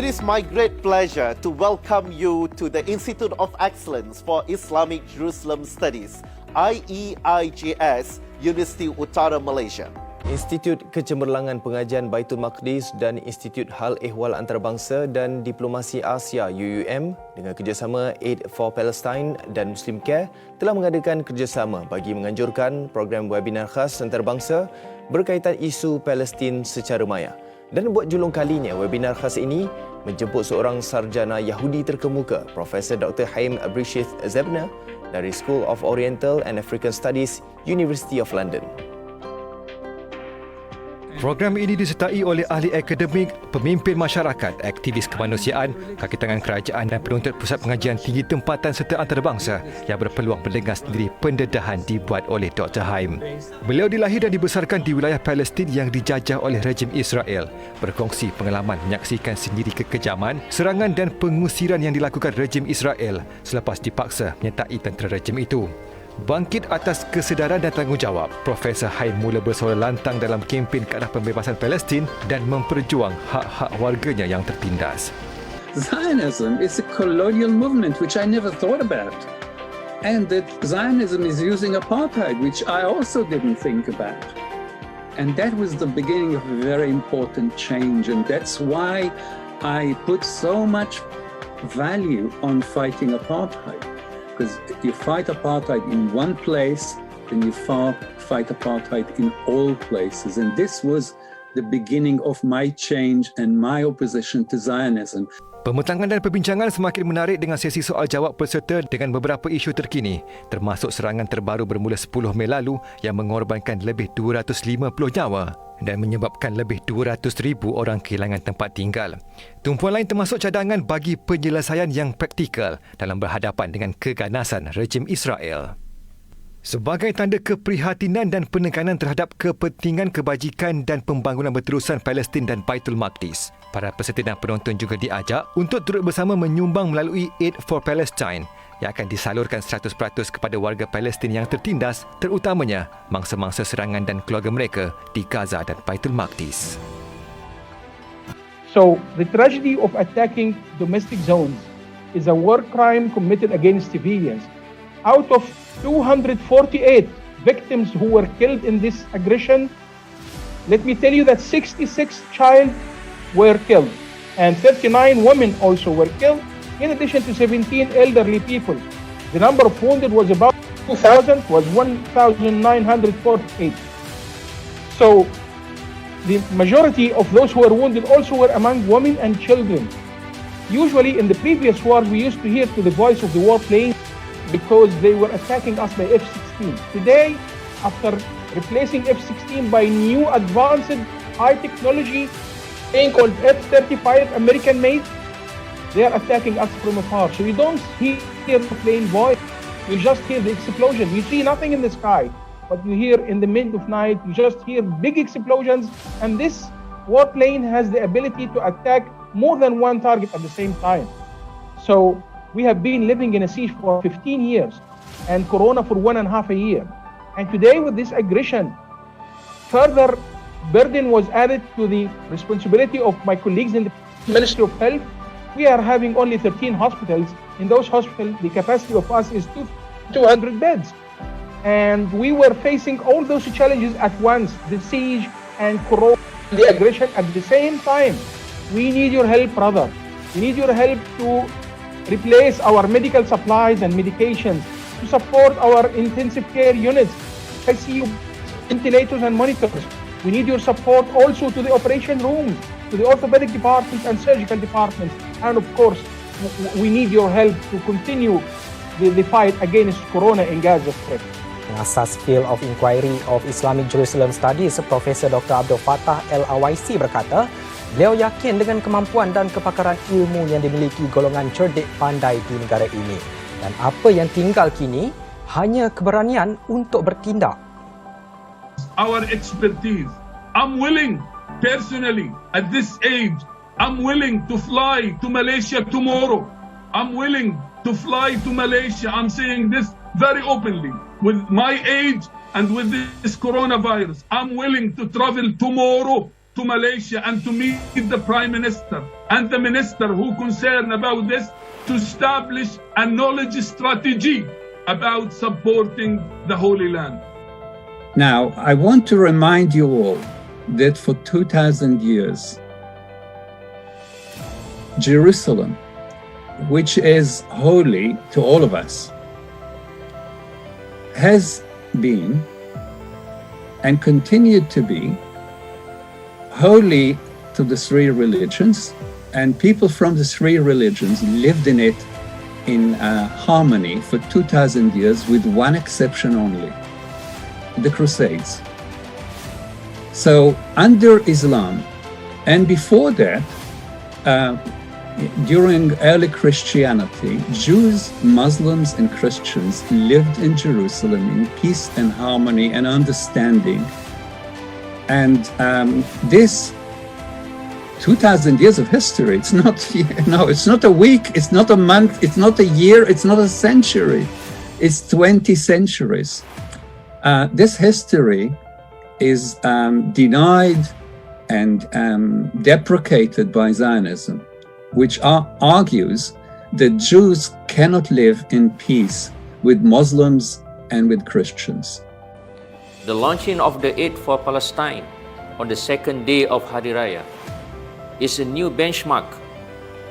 It is my great pleasure to welcome you to the Institute of Excellence for Islamic Jerusalem Studies, IEIJS, Universiti Utara Malaysia. Institut Kecemerlangan Pengajian Baitul Maqdis dan Institut Hal Ehwal Antarabangsa dan Diplomasi Asia UUM dengan kerjasama Aid for Palestine dan Muslim Care telah mengadakan kerjasama bagi menganjurkan program webinar khas antarabangsa berkaitan isu Palestin secara maya. Dan buat julung kalinya, webinar khas ini menjemput seorang sarjana Yahudi terkemuka, Profesor Dr. Haim Atricious dari School of Oriental and African Studies, University of London. Program ini disertai oleh ahli akademik, pemimpin masyarakat, aktivis kemanusiaan, kaki tangan kerajaan dan penuntut pusat pengajian tinggi tempatan serta antarabangsa yang berpeluang mendengar sendiri pendedahan dibuat oleh Dr. Haim. Beliau dilahir dan dibesarkan di wilayah Palestin yang dijajah oleh rejim Israel, berkongsi pengalaman menyaksikan sendiri kekejaman, serangan dan pengusiran yang dilakukan rejim Israel selepas dipaksa menyertai tentera rejim itu. Bangkit atas kesedaran dan tanggungjawab, Profesor Haim mula bersuara lantang dalam kempen ke arah pembebasan Palestin dan memperjuang hak-hak warganya yang tertindas. Zionism is a colonial movement which I never thought about. And that Zionism is using apartheid, which I also didn't think about. And that was the beginning of a very important change. And that's why I put so much value on fighting apartheid. Because you fight apartheid in one place, then you fight apartheid in all places. And this was the beginning of my change and my opposition to Zionism. Pembentangan dan perbincangan semakin menarik dengan sesi soal jawab peserta dengan beberapa isu terkini, termasuk serangan terbaru bermula 10 Mei lalu yang mengorbankan lebih 250 nyawa dan menyebabkan lebih 200,000 orang kehilangan tempat tinggal. Tumpuan lain termasuk cadangan bagi penyelesaian yang praktikal dalam berhadapan dengan keganasan rejim Israel. Sebagai tanda keprihatinan dan penekanan terhadap kepentingan kebajikan dan pembangunan berterusan Palestin dan Baitul Maqdis, para peserta dan penonton juga diajak untuk turut bersama menyumbang melalui Aid for Palestine yang akan disalurkan 100% kepada warga Palestin yang tertindas, terutamanya mangsa-mangsa serangan dan keluarga mereka di Gaza dan Baitul Maqdis. So, the tragedy of attacking domestic zones is a war crime committed against civilians. Out of 248 victims who were killed in this aggression, let me tell you that 66 children were killed and 39 women also were killed, in addition to 17 elderly people. The number of wounded was about 2,000, was 1,948. So the majority of those who were wounded also were among women and children. Usually in the previous wars, we used to hear to the voice of the warplane because they were attacking us by F-16. Today, after replacing F-16 by new advanced high technology plane called F-35 American made, they are attacking us from afar. So you don't hear the plane voice, you just hear the explosion. You see nothing in the sky, but you hear in the mid of night, you just hear big explosions, and this warplane has the ability to attack more than one target at the same time. So we have been living in a siege for 15 years and Corona for 1.5 years. And today with this aggression, further burden was added to the responsibility of my colleagues in the Ministry of Health. We are having only 13 hospitals. In those hospitals, the capacity of us is 200 beds. And we were facing all those challenges at once, the siege and Corona, the aggression at the same time. We need your help, brother. We need your help to replace our medical supplies and medications, to support our intensive care units, ICU, ventilators and monitors. We need your support also to the operation rooms, to the orthopedic departments and surgical departments. And of course, we need your help to continue the fight against Corona in Gaza Strip. Asas Field of Inquiry of Islamic Jerusalem Studies, Profesor Dr. Abdul Fattah Al-Awaisi berkata, beliau yakin dengan kemampuan dan kepakaran ilmu yang dimiliki golongan cerdik pandai di negara ini. Dan apa yang tinggal kini hanya keberanian untuk bertindak. Our expertise. I'm willing, personally, at this age, I'm willing to fly to Malaysia tomorrow. I'm willing to fly to Malaysia. I'm saying this very openly. With my age and with this coronavirus, I'm willing to travel tomorrow to Malaysia and to meet the Prime Minister and the Minister who concerned about this to establish a knowledge strategy about supporting the Holy Land. Now, I want to remind you all that for 2,000 years, Jerusalem, which is holy to all of us, has been and continued to be holy to the three religions, and people from the three religions lived in it in harmony for 2,000 years, with one exception only: the Crusades. So under Islam, and before that, during early Christianity, Jews, Muslims, and Christians lived in Jerusalem in peace and harmony and understanding. And this 2,000 years of history, it's not, it's not a week, it's not a month, it's not a year, it's not a century, it's 20 centuries. This history is denied and deprecated by Zionism, which argues that Jews cannot live in peace with Muslims and with Christians. The launching of the Aid for Palestine on the second day of Hari Raya is a new benchmark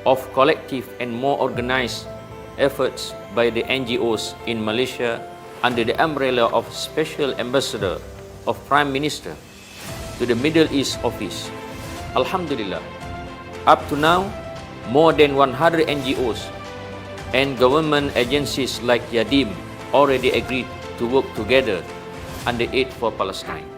of collective and more organized efforts by the NGOs in Malaysia under the umbrella of Special Ambassador of Prime Minister to the Middle East Office. Alhamdulillah, up to now, more than 100 NGOs and government agencies like Yadim already agreed to work together under Aid for Palestine.